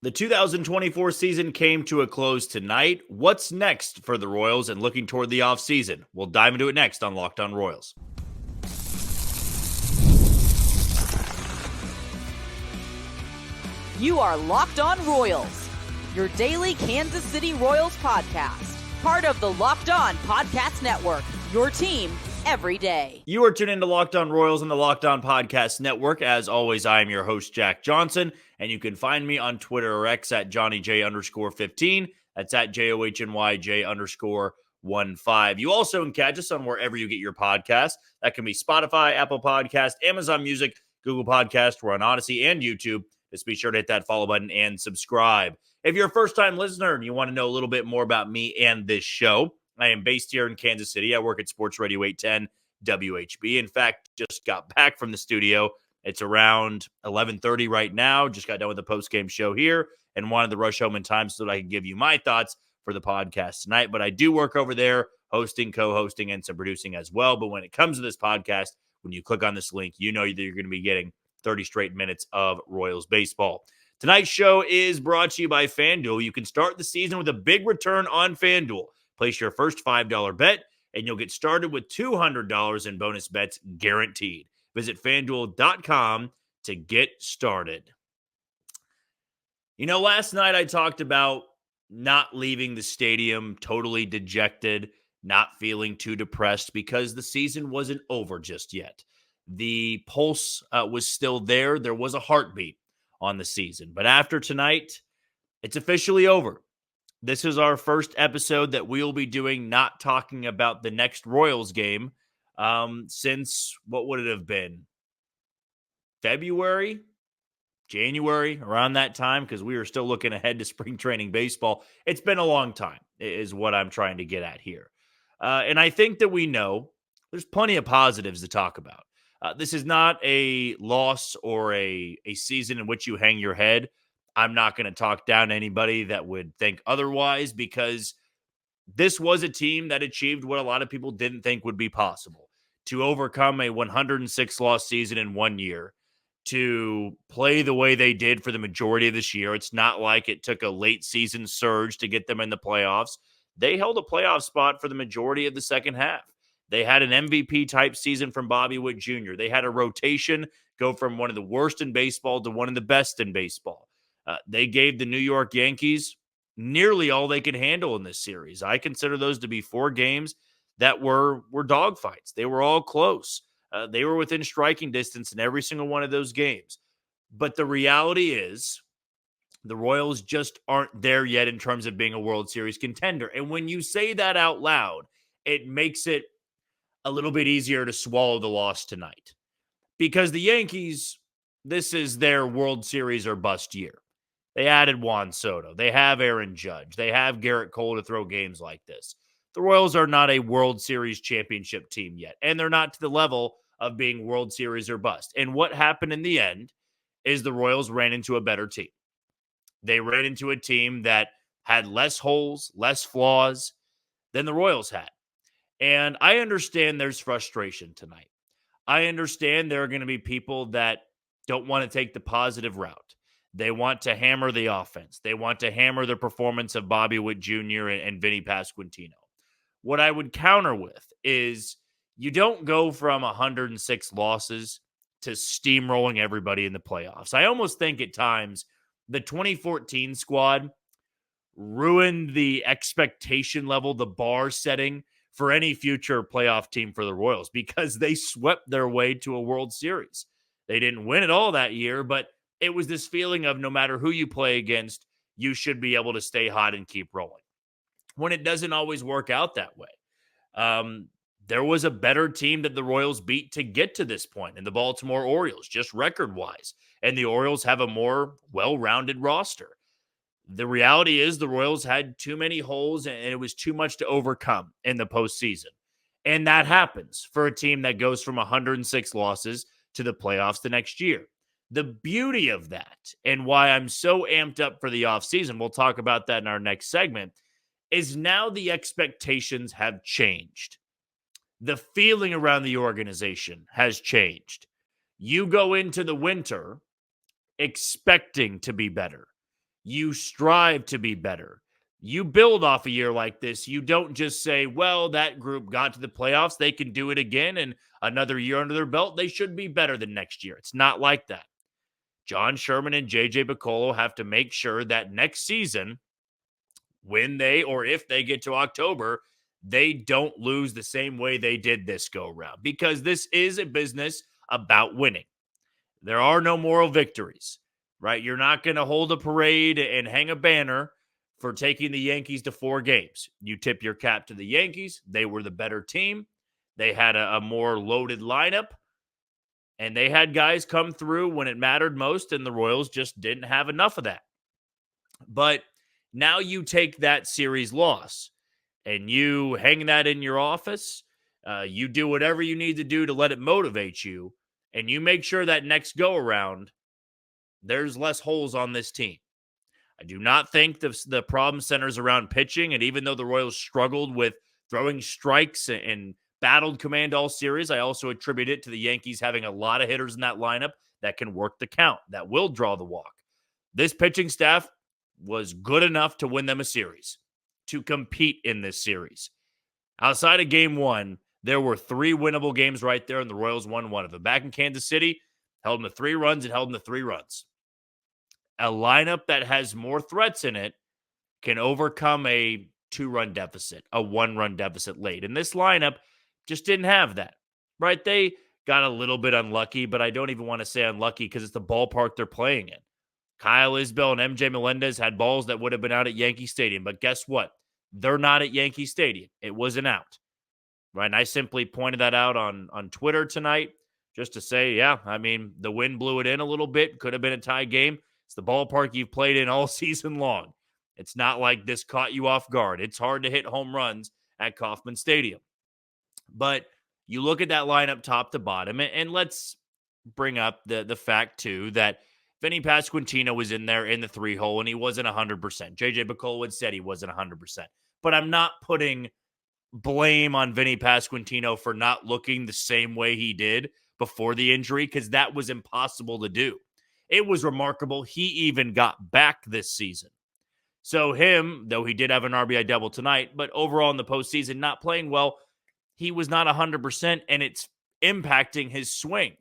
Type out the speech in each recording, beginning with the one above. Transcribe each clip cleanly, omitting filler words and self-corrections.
The 2024 season came to a close tonight. What's next for the Royals and looking toward the offseason? We'll dive into it next on Locked On Royals. You are Locked On Royals, your daily Kansas City Royals podcast. Part of the Locked On Podcast Network, your team every day. You are tuned into Locked On Royals on the Locked On Podcast Network. As always, I am your host, Jack Johnson, and you can find me on Twitter or X at JohnnyJ_15. That's at JOHNYJ_15. You also can catch us on wherever you get your podcasts. That can be Spotify, Apple Podcast, Amazon Music, Google Podcast. We're on Odyssey and YouTube. Just be sure to hit that follow button and subscribe. If you're a first-time listener and you want to know a little bit more about me and this show, I am based here in Kansas City. I work at Sports Radio 810 WHB. In fact, just got back from the studio. It's around 11:30 right now. Just got done with the post-game show here and wanted to rush home in time so that I can give you my thoughts for the podcast tonight. But I do work over there, hosting, co-hosting, and some producing as well. But when it comes to this podcast, when you click on this link, you know that you're going to be getting 30 straight minutes of Royals baseball. Tonight's show is brought to you by FanDuel. You can start the season with a big return on FanDuel. Place your first $5 bet, and you'll get started with $200 in bonus bets guaranteed. Visit FanDuel.com to get started. You know, last night I talked about not leaving the stadium totally dejected, not feeling too depressed because the season wasn't over just yet. The pulse was still there. There was a heartbeat on the season. But after tonight, it's officially over. This is our first episode that we'll be doing not talking about the next Royals game since, what would it have been? February? January? Around that time? Because we were still looking ahead to spring training baseball. It's been a long time is what I'm trying to get at here. And I think that we know there's plenty of positives to talk about. This is not a loss or a season in which you hang your head. I'm not going to talk down to anybody that would think otherwise because this was a team that achieved what a lot of people didn't think would be possible. To overcome a 106-loss season in 1 year, to play the way they did for the majority of this year. It's not like it took a late season surge to get them in the playoffs. They held a playoff spot for the majority of the second half. They had an MVP-type season from Bobby Witt Jr. They had a rotation go from one of the worst in baseball to one of the best in baseball. They gave the New York Yankees nearly all they could handle in this series. I consider those to be 4 games that were dogfights. They were all close. They were within striking distance in every single one of those games. But the reality is the Royals just aren't there yet in terms of being a World Series contender. And when you say that out loud, it makes it a little bit easier to swallow the loss tonight. Because the Yankees, this is their World Series or bust year. They added Juan Soto. They have Aaron Judge. They have Garrett Cole to throw games like this. The Royals are not a World Series championship team yet, and they're not to the level of being World Series or bust. And what happened in the end is the Royals ran into a better team. They ran into a team that had less holes, less flaws than the Royals had. And I understand there's frustration tonight. I understand there are going to be people that don't want to take the positive route. They want to hammer the offense. They want to hammer the performance of Bobby Witt Jr. and Vinny Pasquantino. What I would counter with is you don't go from 106 losses to steamrolling everybody in the playoffs. I almost think at times the 2014 squad ruined the expectation level, the bar setting for any future playoff team for the Royals because they swept their way to a World Series. They didn't win it all that year, but it was this feeling of no matter who you play against, you should be able to stay hot and keep rolling. When it doesn't always work out that way. There was a better team that the Royals beat to get to this point in the Baltimore Orioles, just record-wise. And the Orioles have a more well-rounded roster. The reality is the Royals had too many holes and it was too much to overcome in the postseason. And that happens for a team that goes from 106 losses to the playoffs the next year. The beauty of that and why I'm so amped up for the offseason, we'll talk about that in our next segment, is now the expectations have changed. The feeling around the organization has changed. You go into the winter expecting to be better. You strive to be better. You build off a year like this. You don't just say, well, that group got to the playoffs. They can do it again. And another year under their belt, they should be better than next year. It's not like that. John Sherman and JJ Picollo have to make sure that next season, when they or if they get to October, they don't lose the same way they did this go around, because this is a business about winning. There are no moral victories, right? You're not going to hold a parade and hang a banner for taking the Yankees to 4 games. You tip your cap to the Yankees. They were the better team. They had a more loaded lineup, and they had guys come through when it mattered most, and the Royals just didn't have enough of that. But now you take that series loss and you hang that in your office. You do whatever you need to do to let it motivate you, and you make sure that next go around, there's less holes on this team. I do not think the problem centers around pitching. And even though the Royals struggled with throwing strikes and battled command all series, I also attribute it to the Yankees having a lot of hitters in that lineup that can work the count, that will draw the walk. This pitching staff was good enough to win them a series, to compete in this series. Outside of game 1, there were 3 winnable games right there, and the Royals won one of them. Back in Kansas City, held them to 3 runs and held them to 3 runs. A lineup that has more threats in it can overcome a 2-run deficit, a 1-run deficit late. And this lineup just didn't have that, right? They got a little bit unlucky, but I don't even want to say unlucky because it's the ballpark they're playing in. Kyle Isbell and MJ Melendez had balls that would have been out at Yankee Stadium, but guess what? They're not at Yankee Stadium. It was an out, right? And I simply pointed that out on Twitter tonight just to say, yeah, I mean, the wind blew it in a little bit. Could have been a tie game. It's the ballpark you've played in all season long. It's not like this caught you off guard. It's hard to hit home runs at Kauffman Stadium. But you look at that lineup top to bottom, and let's bring up the fact, too, that Vinny Pasquantino was in there in the 3-hole, and he wasn't 100%. J.J. Picollo had said he wasn't 100%. But I'm not putting blame on Vinny Pasquantino for not looking the same way he did before the injury, because that was impossible to do. It was remarkable he even got back this season. So him, though he did have an RBI double tonight, but overall in the postseason, not playing well, he was not 100%, and it's impacting his swing,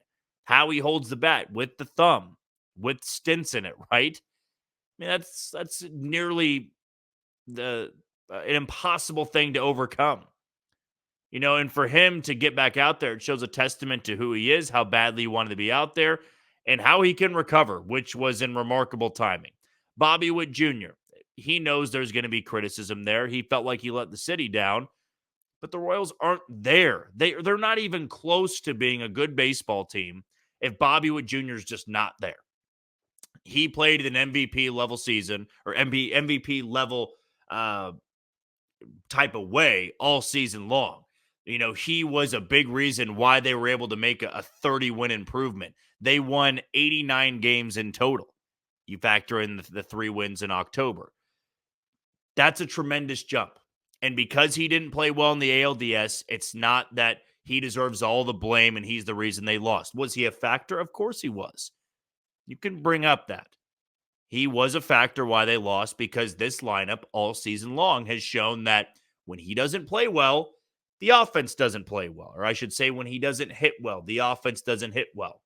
how he holds the bat with the thumb, with stints in it, right? I mean, that's nearly an impossible thing to overcome. You know, and for him to get back out there, it shows a testament to who he is, how badly he wanted to be out there, and how he can recover, which was in remarkable timing. Bobby Witt Jr., he knows there's going to be criticism there. He felt like he let the city down, but the Royals aren't there. They're not even close to being a good baseball team if Bobby Witt Jr. is just not there. He played an MVP level season, or MVP level type of way all season long. You know, he was a big reason why they were able to make a 30-win improvement. They won 89 games in total. You factor in the 3 wins in October. That's a tremendous jump. And because he didn't play well in the ALDS, it's not that he deserves all the blame and he's the reason they lost. Was he a factor? Of course he was. You can bring up that. He was a factor why they lost, because this lineup all season long has shown that when he doesn't play well, the offense doesn't play well. Or I should say, when he doesn't hit well, the offense doesn't hit well.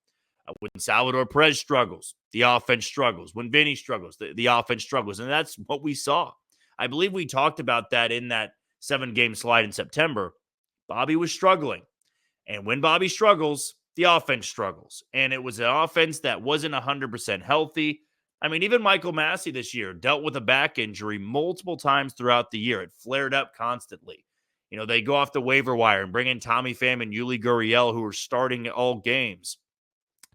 When Salvador Perez struggles, the offense struggles. When Vinny struggles, the offense struggles. And that's what we saw. I believe we talked about that in that 7-game slide in September. Bobby was struggling. And when Bobby struggles, the offense struggles. And it was an offense that wasn't 100% healthy. I mean, even Michael Massey this year dealt with a back injury multiple times throughout the year. It flared up constantly. You know, they go off the waiver wire and bring in Tommy Pham and Yuli Gurriel, who are starting all games.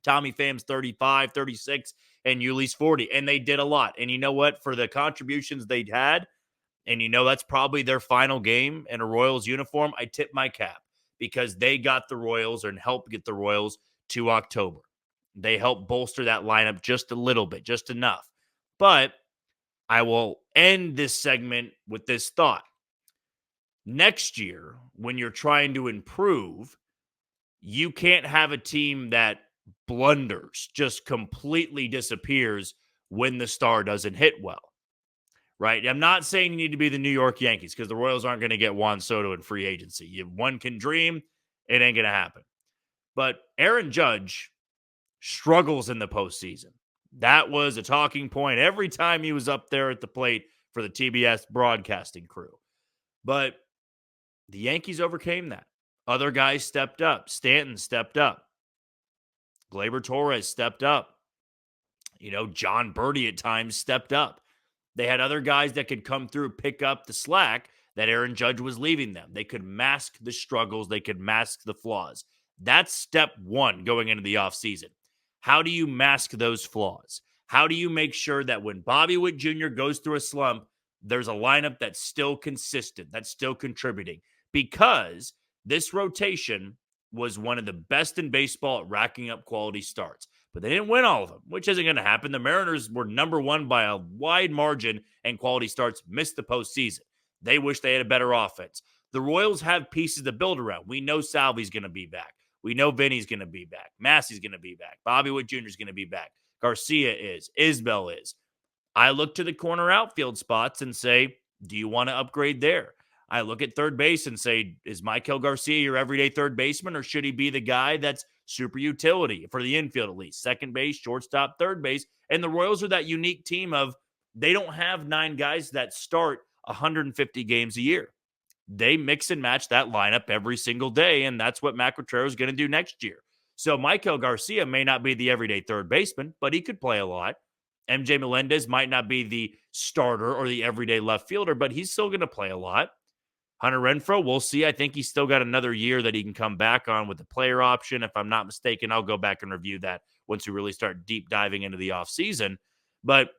Tommy Pham's 35, 36, and Yuli's 40. And they did a lot. And you know what? For the contributions they'd had, and you know that's probably their final game in a Royals uniform, I tip my cap, because they got the Royals and helped get the Royals to October. They helped bolster that lineup just a little bit, just enough. But I will end this segment with this thought. Next year, when you're trying to improve, you can't have a team that blunders, just completely disappears when the star doesn't hit well. Right? I'm not saying you need to be the New York Yankees because the Royals aren't going to get Juan Soto in free agency. One can dream, it ain't going to happen. But Aaron Judge struggles in the postseason. That was a talking point every time he was up there at the plate for the TBS broadcasting crew. But the Yankees overcame that. Other guys stepped up. Stanton stepped up. Gleyber Torres stepped up. John Birdie at times stepped up. They had other guys that could come through, pick up the slack that Aaron Judge was leaving them. They could mask the struggles. They could mask the flaws. That's step one going into the offseason. How do you mask those flaws? How do you make sure that when Bobby Witt Jr. goes through a slump, there's a lineup that's still consistent, that's still contributing? Because this rotation was one of the best in baseball at racking up quality starts. But they didn't win all of them, which isn't going to happen. The Mariners were number one by a wide margin, and quality starts missed the postseason. They wish they had a better offense. The Royals have pieces to build around. We know Salvi's going to be back. We know Vinny's going to be back. Massey's going to be back. Bobby Witt Jr. is going to be back. Garcia is. Isbell is. I look to the corner outfield spots and say, do you want to upgrade there? I look at third base and say, is Maikel Garcia your everyday third baseman, or should he be the guy that's super utility for the infield at least? Second base, shortstop, third base. And the Royals are that unique team of they don't have 9 guys that start 150 games a year. They mix and match that lineup every single day, and that's what Matt Quatraro is going to do next year. So Maikel Garcia may not be the everyday third baseman, but he could play a lot. MJ Melendez might not be the starter or the everyday left fielder, but he's still going to play a lot. Hunter Renfroe, we'll see. I think he's still got another year that he can come back on with the player option. If I'm not mistaken, I'll go back and review that once we really start deep diving into the offseason. But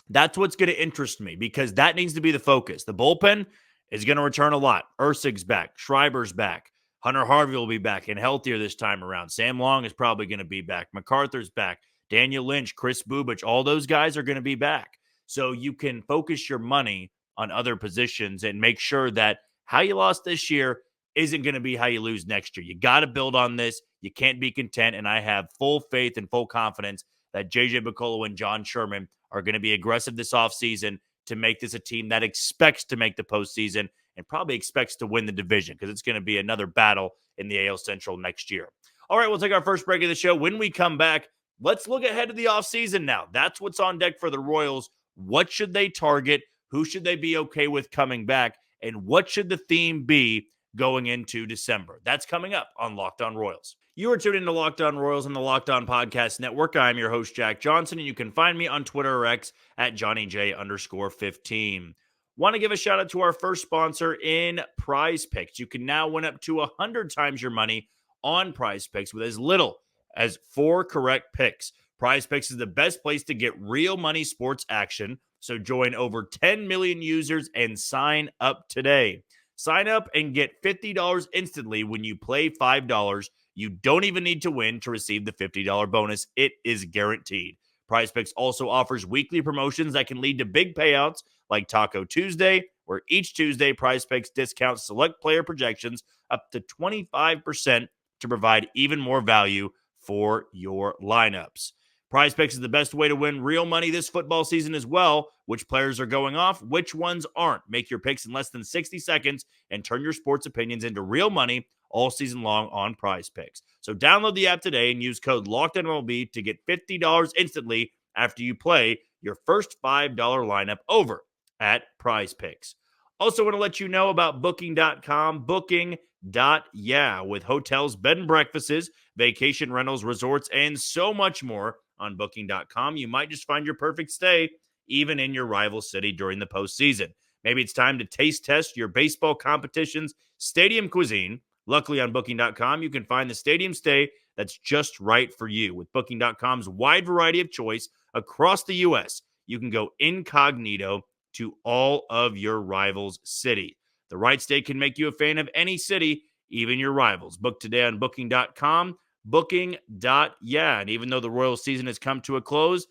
that's what's going to interest me because that needs to be the focus. The bullpen is going to return a lot. Ersig's back. Schreiber's back. Hunter Harvey will be back and healthier this time around. Sam Long is probably going to be back. MacArthur's back. Daniel Lynch, Chris Bubich, all those guys are going to be back. So you can focus your money on other positions and make sure that how you lost this year isn't going to be how you lose next year. You got to build on this. You can't be content. And I have full faith and full confidence that JJ Picollo and John Sherman are going to be aggressive this offseason to make this a team that expects to make the postseason and probably expects to win the division because it's going to be another battle in the AL Central next year. All right, we'll take our first break of the show. When we come back, let's look ahead to the offseason now. That's what's on deck for the Royals. What should they target? Who should they be okay with coming back? And what should the theme be going into December? That's coming up on Locked On Royals. You are tuned into Locked On Royals on the Locked On Podcast Network. I'm your host, Jack Johnson, and you can find me on Twitter or X at JohnnyJ_15. Want to give a shout out to our first sponsor in PrizePicks. You can now win up to 100 times your money on PrizePicks with as little as 4 correct picks. PrizePicks is the best place to get real money sports action. So join over 10 million users and sign up today. Sign up and get $50 instantly when you play $5. You don't even need to win to receive the $50 bonus. It is guaranteed. PrizePicks also offers weekly promotions that can lead to big payouts like Taco Tuesday, where each Tuesday PrizePicks discounts select player projections up to 25% to provide even more value for your lineups. PrizePicks is the best way to win real money this football season as well. Which players are going off, which ones aren't. Make your picks in less than 60 seconds and turn your sports opinions into real money all season long on PrizePicks. So download the app today and use code LOCKEDONMLB to get $50 instantly after you play your first $5 lineup over at PrizePicks. Also want to let you know about Booking.com. Booking.yeah, with hotels, bed and breakfasts, vacation rentals, resorts, and so much more on Booking.com. You might just find your perfect stay even in your rival city during the postseason. Maybe it's time to taste test your baseball competition's stadium cuisine. Luckily on Booking.com, you can find the stadium stay that's just right for you. With Booking.com's wide variety of choice across the U.S., you can go incognito to all of your rivals' city. The right stay can make you a fan of any city, even your rivals. Book today on Booking.com. Booking.yeah. And even though the Royals season has come to a close,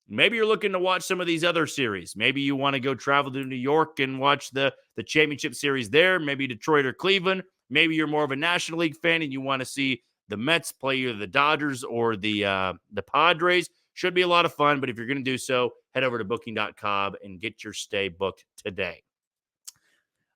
maybe you're looking to watch some of these other series. Maybe you want to go travel to New York and watch the championship series there. Maybe Detroit or Cleveland. Maybe you're more of a National League fan and you want to see the Mets play either the Dodgers or the Padres. Should be a lot of fun, but if you're going to do so, head over to booking.com and get your stay booked today.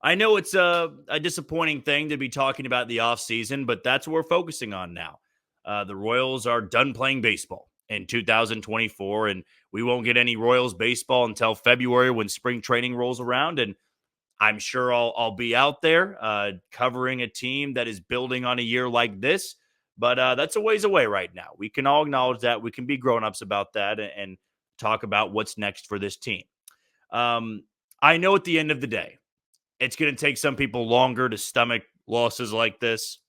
I know it's a disappointing thing to be talking about the offseason, but that's what we're focusing on now. The Royals are done playing baseball in 2024, and we won't get any Royals baseball until February when spring training rolls around. And I'm sure I'll be out there covering a team that is building on a year like this, but that's a ways away right now. We can all acknowledge that. We can be grown-ups about that and talk about what's next for this team. I know at the end of the day, it's going to take some people longer to stomach losses like this.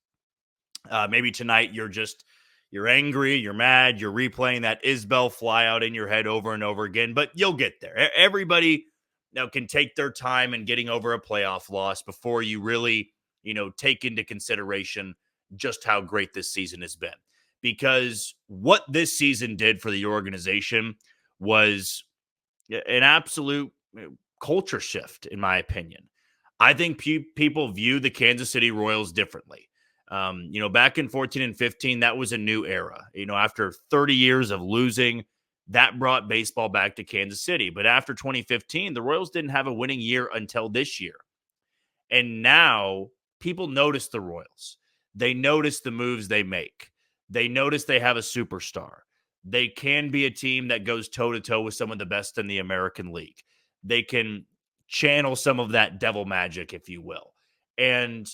Maybe tonight you're angry, you're mad, you're replaying that Isbell fly out in your head over and over again, but you'll get there. Everybody can take their time in getting over a playoff loss before you really, take into consideration just how great this season has been. Because what this season did for the organization was an absolute culture shift, in my opinion. I think people view the Kansas City Royals differently. Back in 14 and 15, that was a new era. After 30 years of losing, that brought baseball back to Kansas City. But after 2015, the Royals didn't have a winning year until this year. And now people notice the Royals. They notice the moves they make. They notice they have a superstar. They can be a team that goes toe-to-toe with some of the best in the American League. They can channel some of that devil magic, if you will. And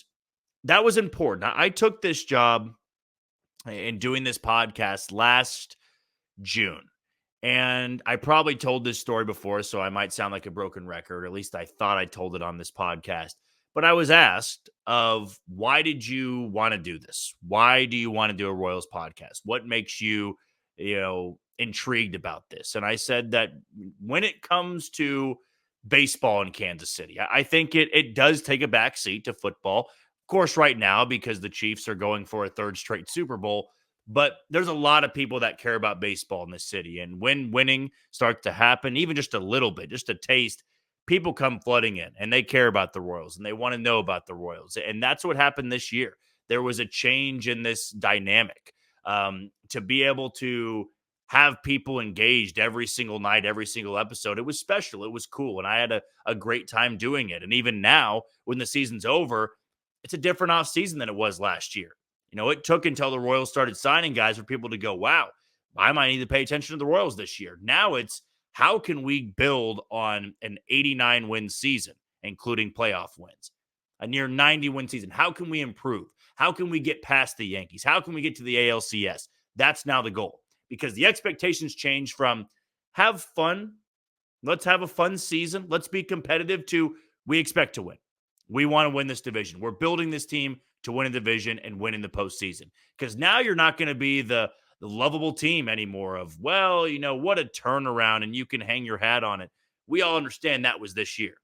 that was important. I took this job in doing this podcast last June. And I probably told this story before, so I might sound like a broken record. At least I thought I told it on this podcast. But I was asked why did you want to do this? Why do you want to do a Royals podcast? What makes you, intrigued about this? And I said that when it comes to baseball in Kansas City, I think it does take a back seat to football. Of course, right now, because the Chiefs are going for a third straight Super Bowl. But there's a lot of people that care about baseball in this city. And when winning starts to happen, even just a little bit, just a taste, people come flooding in and they care about the Royals and they want to know about the Royals. And that's what happened this year. There was a change in this dynamic to be able to have people engaged every single night, every single episode. It was special. It was cool. And I had a great time doing it. And even now, when the season's over, it's a different offseason than it was last year. It took until the Royals started signing guys for people to go, wow, I might need to pay attention to the Royals this year. Now it's how can we build on an 89-win season, including playoff wins, a near 90-win season? How can we improve? How can we get past the Yankees? How can we get to the ALCS? That's now the goal because the expectations change from have fun, let's have a fun season, let's be competitive, to we expect to win. We want to win this division. We're building this team to win a division and win in the postseason. Because now you're not going to be the lovable team anymore of, well, what a turnaround and you can hang your hat on it. We all understand that was this year.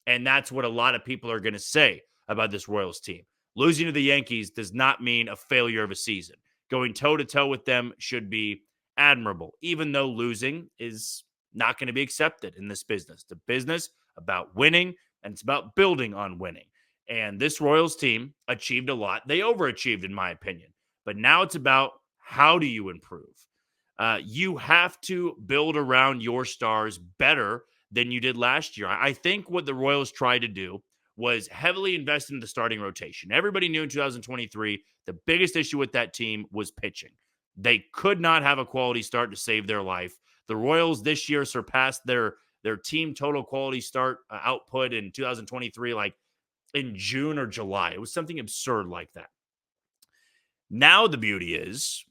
And that's what a lot of people are going to say about this Royals team. Losing to the Yankees does not mean a failure of a season. Going toe-to-toe with them should be admirable, even though losing is not going to be accepted in this business. It's a business about winning, and it's about building on winning. And this Royals team achieved a lot. They overachieved, in my opinion. But now it's about how do you improve? You have to build around your stars better than you did last year. I think what the Royals tried to do was heavily invest in the starting rotation. Everybody knew in 2023, the biggest issue with that team was pitching. They could not have a quality start to save their life. The Royals this year surpassed their team total quality start output in 2023, like in June or July. It was something absurd like that. Now the beauty is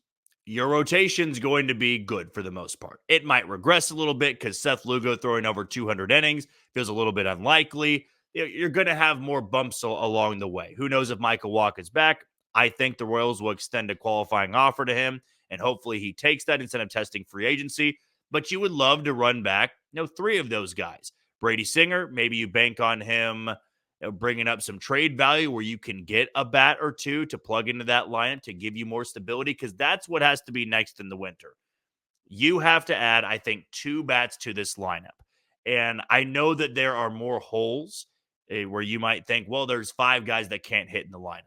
your rotation's going to be good for the most part. It might regress a little bit because Seth Lugo throwing over 200 innings feels a little bit unlikely. You're going to have more bumps along the way. Who knows if Michael Walker's back? I think the Royals will extend a qualifying offer to him, and hopefully he takes that instead of testing free agency. But you would love to run back, 3 of those guys. Brady Singer, maybe you bank on him bringing up some trade value where you can get a bat or two to plug into that lineup to give you more stability, because that's what has to be next in the winter. You have to add, I think, 2 bats to this lineup. And I know that there are more holes where you might think, well, there's 5 guys that can't hit in the lineup.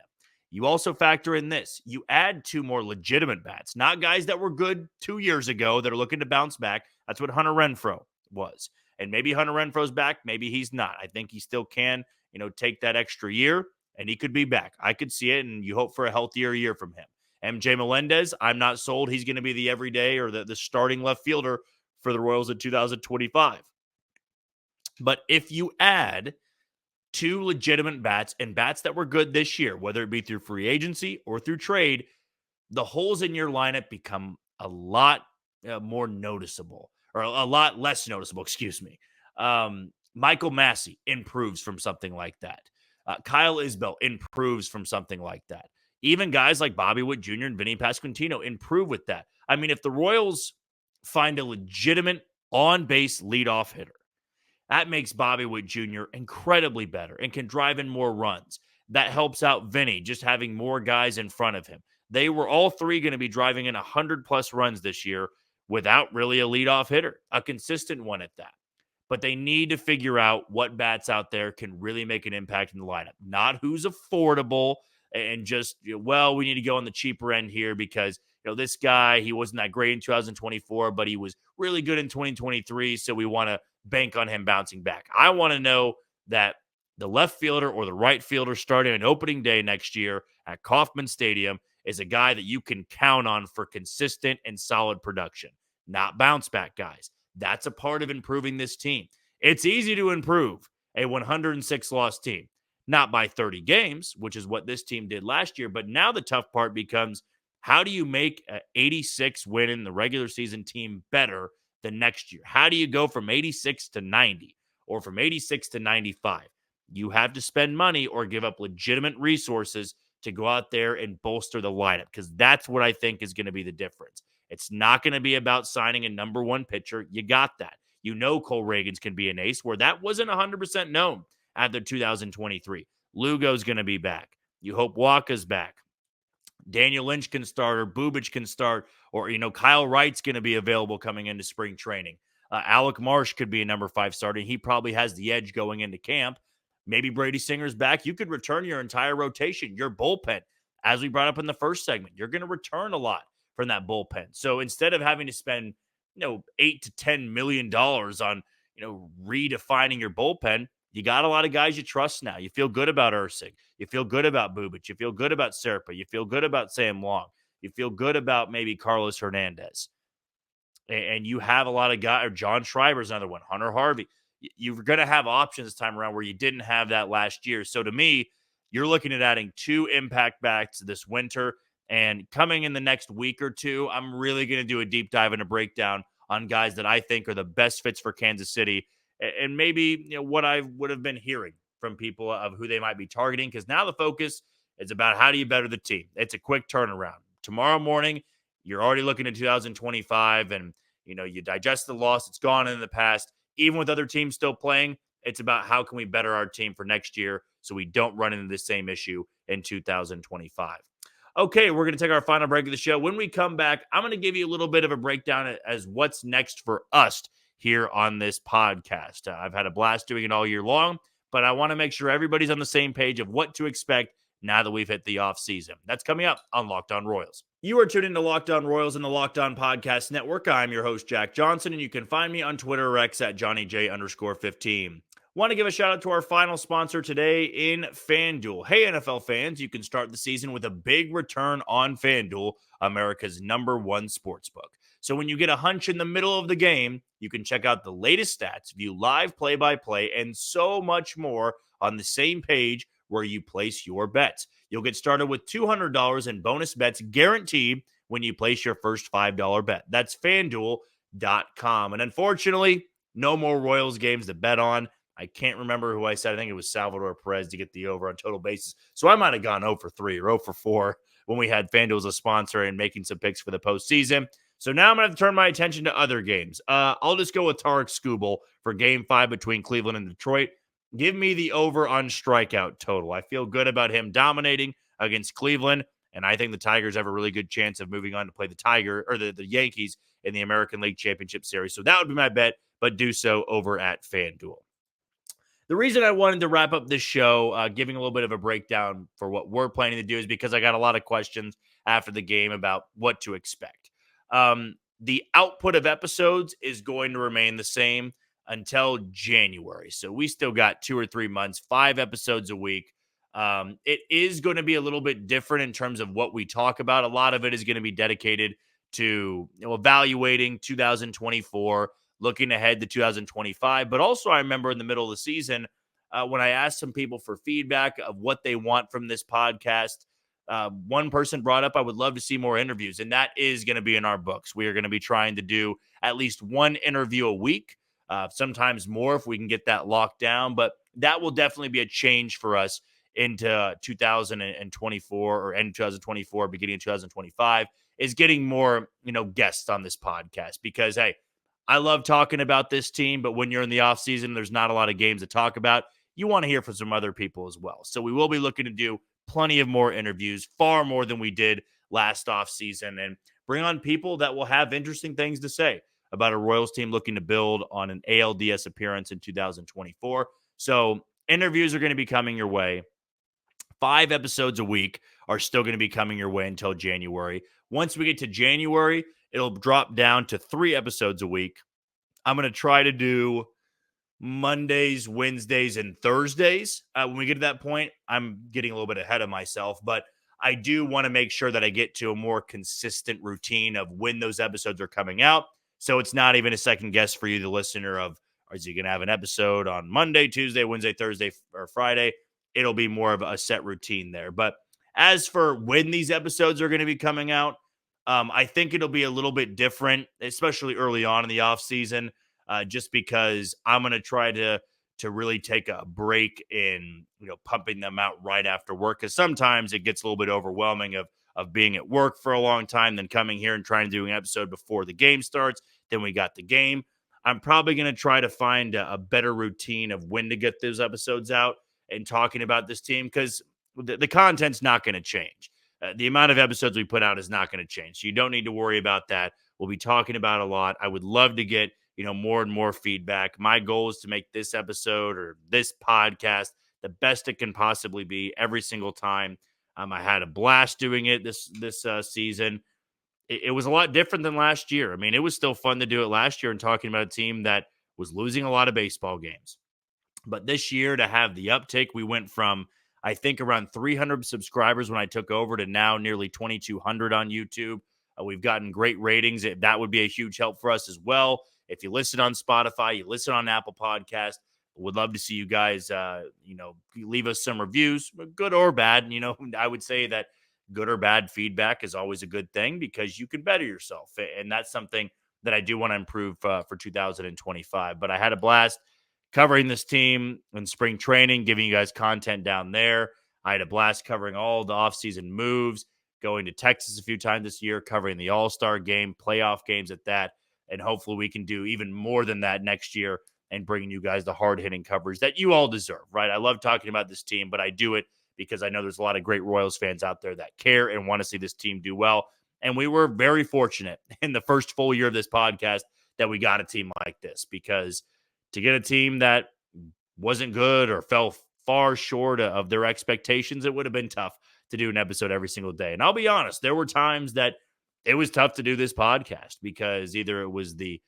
You also factor in this. You add 2 more legitimate bats, not guys that were good 2 years ago that are looking to bounce back. That's what Hunter Renfroe was. And maybe Hunter Renfroe's back. Maybe he's not. I think he still can, take that extra year, and he could be back. I could see it, and you hope for a healthier year from him. MJ Melendez, I'm not sold he's going to be the everyday or the starting left fielder for the Royals in 2025. But if you add 2 legitimate bats and bats that were good this year, whether it be through free agency or through trade, the holes in your lineup become a lot more noticeable, or a lot less noticeable, excuse me. Michael Massey improves from something like that. Kyle Isbell improves from something like that. Even guys like Bobby Witt Jr. and Vinny Pasquantino improve with that. I mean, if the Royals find a legitimate on-base leadoff hitter, that makes Bobby Witt Jr. incredibly better and can drive in more runs. That helps out Vinny, just having more guys in front of him. They were all 3 going to be driving in 100-plus runs this year without really a leadoff hitter, a consistent one at that. But they need to figure out what bats out there can really make an impact in the lineup, not who's affordable and just, we need to go on the cheaper end here because, this guy, he wasn't that great in 2024, but he was really good in 2023, so we want to bank on him bouncing back. I want to know that the left fielder or the right fielder starting on opening day next year at Kauffman Stadium is a guy that you can count on for consistent and solid production, not bounce back guys. That's a part of improving this team. It's easy to improve a 106 loss team, not by 30 games, which is what this team did last year. But now the tough part becomes, how do you make an 86 win in the regular season team better the next year? How do you go from 86 to 90 or from 86 to 95? You have to spend money or give up legitimate resources to go out there and bolster the lineup, because that's what I think is going to be the difference. It's not going to be about signing a number 1 pitcher. You got that. Cole Reagans can be an ace, where that wasn't 100% known after 2023. Lugo's going to be back. You hope Waka's back. Daniel Lynch can start, or Bubic can start, or, Kyle Wright's going to be available coming into spring training. Alec Marsh could be a number 5 starter. He probably has the edge going into camp. Maybe Brady Singer's back. You could return your entire rotation, your bullpen. As we brought up in the first segment, you're going to return a lot from that bullpen. So instead of having to spend, $8 to $10 million on, redefining your bullpen, you got a lot of guys you trust now. You feel good about Ursig. You feel good about Bubic. You feel good about Serpa. You feel good about Sam Long. You feel good about maybe Carlos Hernandez. And you have a lot of guys, or John Schreiber's another one, Hunter Harvey. You're going to have options this time around where you didn't have that last year. So to me, you're looking at adding 2 impact backs this winter. And coming in the next week or 2, I'm really going to do a deep dive and a breakdown on guys that I think are the best fits for Kansas City. And maybe what I would have been hearing from people of who they might be targeting, because now the focus is about how do you better the team. It's a quick turnaround. Tomorrow morning, you're already looking at 2025, and you digest the loss. It's gone in the past. Even with other teams still playing, it's about how can we better our team for next year so we don't run into the same issue in 2025. Okay, we're going to take our final break of the show. When we come back, I'm going to give you a little bit of a breakdown as what's next for us here on this podcast. I've had a blast doing it all year long, but I want to make sure everybody's on the same page of what to expect now that we've hit the offseason. That's coming up on Locked On Royals. You are tuned into Locked On Royals and the Locked On Podcast Network. I'm your host, Jack Johnson, and you can find me on Twitter or X at JohnnyJ_15. Want to give a shout out to our final sponsor today in FanDuel. Hey, NFL fans, you can start the season with a big return on FanDuel, America's #1 sportsbook. So when you get a hunch in the middle of the game, you can check out the latest stats, view live play-by-play, and so much more on the same page where you place your bets. You'll get started with $200 in bonus bets guaranteed when you place your first $5 bet. That's FanDuel.com. And unfortunately, no more Royals games to bet on. I can't remember who I said. I think it was Salvador Perez to get the over on total basis. So I might have gone 0 for 3 or 0 for 4 when we had FanDuel as a sponsor and making some picks for the postseason. So now I'm going to have to turn my attention to other games. I'll just go with Tarek Skubal for Game 5 between Cleveland and Detroit. Give me the over on strikeout total. I feel good about him dominating against Cleveland, and I think the Tigers have a really good chance of moving on to play the Yankees in the American League Championship Series. So that would be my bet, but do so over at FanDuel. The reason I wanted to wrap up this show, giving a little bit of a breakdown for what we're planning to do, is because I got a lot of questions after the game about what to expect. The output of episodes is going to remain the same until January. So we still got 2 or 3 months, 5 episodes a week. It is going to be a little bit different in terms of what we talk about. A lot of it is going to be dedicated to evaluating 2024, looking ahead to 2025. But also, I remember in the middle of the season when I asked some people for feedback of what they want from this podcast. One person brought up, I would love to see more interviews, and that is going to be in our books. We are going to be trying to do at least one interview a week, sometimes more if we can get that locked down. But that will definitely be a change for us into 2024 or end 2024, beginning of 2025, is getting more, guests on this podcast because, hey, I love talking about this team, but when you're in the offseason, there's not a lot of games to talk about. You want to hear from some other people as well. So we will be looking to do plenty of more interviews, far more than we did last offseason, and bring on people that will have interesting things to say about a Royals team looking to build on an ALDS appearance in 2024. So interviews are going to be coming your way. 5 episodes a week are still going to be coming your way until January. Once we get to January, it'll drop down to 3 episodes a week. I'm going to try to do Mondays, Wednesdays, and Thursdays. When we get to that point, I'm getting a little bit ahead of myself, but I do want to make sure that I get to a more consistent routine of when those episodes are coming out. So it's not even a second guess for you, the listener, of is he going to have an episode on Monday, Tuesday, Wednesday, Thursday, or Friday? It'll be more of a set routine there. But as for when these episodes are going to be coming out, I think it'll be a little bit different, especially early on in the off season, just because I'm going to try to really take a break in pumping them out right after work, because sometimes it gets a little bit overwhelming of being at work for a long time, then coming here and trying to do an episode before the game starts. Then we got the game. I'm probably going to try to find a better routine of when to get those episodes out and talking about this team, because the content's not going to change. The amount of episodes we put out is not going to change. So you don't need to worry about that. We'll be talking about a lot. I would love to get more and more feedback. My goal is to make this episode or this podcast the best it can possibly be every single time. I had a blast doing it this season. It was a lot different than last year. I mean, it was still fun to do it last year and talking about a team that was losing a lot of baseball games. But this year, to have the uptick, we went from, I think, around 300 subscribers when I took over to now nearly 2,200 on YouTube. We've gotten great ratings. That would be a huge help for us as well. If you listen on Spotify, you listen on Apple Podcast, would love to see you guys, leave us some reviews, good or bad. I would say that good or bad feedback is always a good thing because you can better yourself. And that's something that I do want to improve for 2025. But I had a blast covering this team in spring training, giving you guys content down there. I had a blast covering all the offseason moves, going to Texas a few times this year, covering the All-Star game, playoff games at that. And hopefully we can do even more than that next year and bringing you guys the hard-hitting coverage that you all deserve, right? I love talking about this team, but I do it because I know there's a lot of great Royals fans out there that care and want to see this team do well. And we were very fortunate in the first full year of this podcast that we got a team like this, because to get a team that wasn't good or fell far short of their expectations, it would have been tough to do an episode every single day. And I'll be honest, there were times that it was tough to do this podcast because either it was the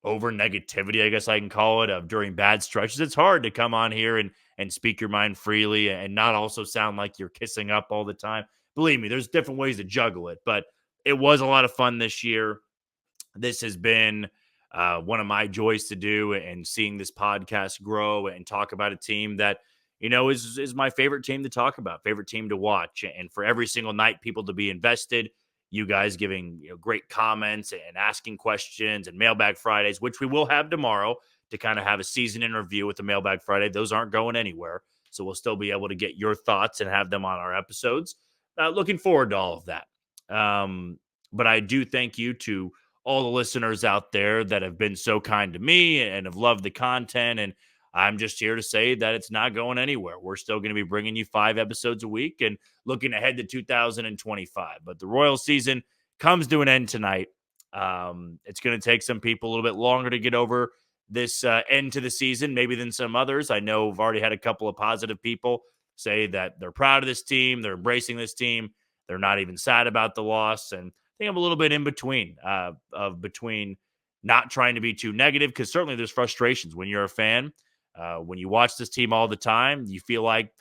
over negativity, I guess I can call it, of during bad stretches. It's hard to come on here and speak your mind freely and not also sound like you're kissing up all the time. Believe me, there's different ways to juggle it, but it was a lot of fun this year. This has been one of my joys to do, and seeing this podcast grow and talk about a team that, is my favorite team to talk about, favorite team to watch. And for every single night, people to be invested, you guys giving great comments and asking questions, and Mailbag Fridays, which we will have tomorrow to kind of have a season interview with the Mailbag Friday. Those aren't going anywhere. So we'll still be able to get your thoughts and have them on our episodes. Looking forward to all of that. But I do thank you to all the listeners out there that have been so kind to me and have loved the content. And I'm just here to say that it's not going anywhere. We're still going to be bringing you 5 episodes a week and looking ahead to 2025. But the Royal season comes to an end tonight. It's going to take some people a little bit longer to get over this end to the season, maybe than some others. I know I've already had a couple of positive people say that they're proud of this team, they're embracing this team, they're not even sad about the loss. And I think I'm a little bit in between, between not trying to be too negative, because certainly there's frustrations when you're a fan. When you watch this team all the time, you feel like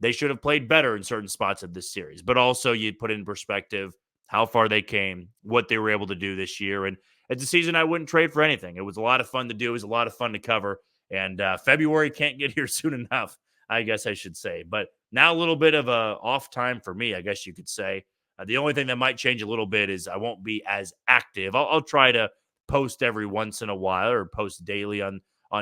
they should have played better in certain spots of this series. But also you put in perspective how far they came, what they were able to do this year. And it's a season I wouldn't trade for anything. It was a lot of fun to do. It was a lot of fun to cover. And February can't get here soon enough, I guess I should say. But now a little bit of a off time for me, I guess you could say. The only thing that might change a little bit is I won't be as active. I'll try to post every once in a while or post daily on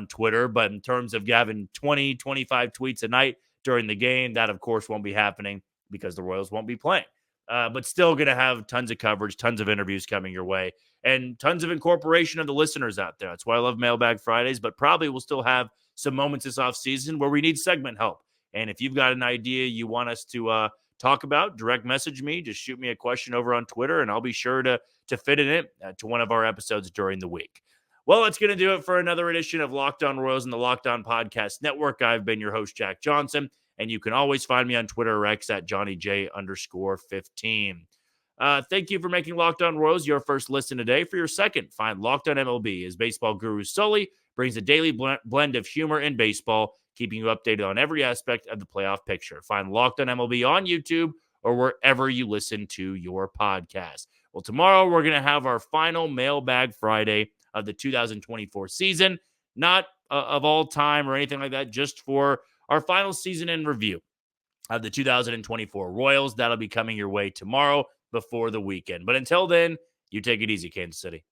Twitter. But in terms of having 20, 25 tweets a night during the game, that, of course, won't be happening because the Royals won't be playing. But still going to have tons of coverage, tons of interviews coming your way, and tons of incorporation of the listeners out there. That's why I love Mailbag Fridays, but probably we'll still have some moments this offseason where we need segment help. And if you've got an idea you want us to talk about, direct message me. Just shoot me a question over on Twitter, and I'll be sure to fit it in to one of our episodes during the week. Well, that's going to do it for another edition of Locked On Royals and the Locked On Podcast Network. I've been your host, Jack Johnson, and you can always find me on Twitter or X at JohnnyJ_15. Thank you for making Locked On Royals your first listen today. For your second, find Locked On MLB as baseball guru Sully brings a daily blend of humor in baseball, keeping you updated on every aspect of the playoff picture. Find Locked On MLB on YouTube or wherever you listen to your podcast. Well, tomorrow we're going to have our final Mailbag Friday of the 2024 season. Not of all time or anything like that, just for our final season in review of the 2024 Royals. That'll be coming your way tomorrow before the weekend. But until then, you take it easy, Kansas City.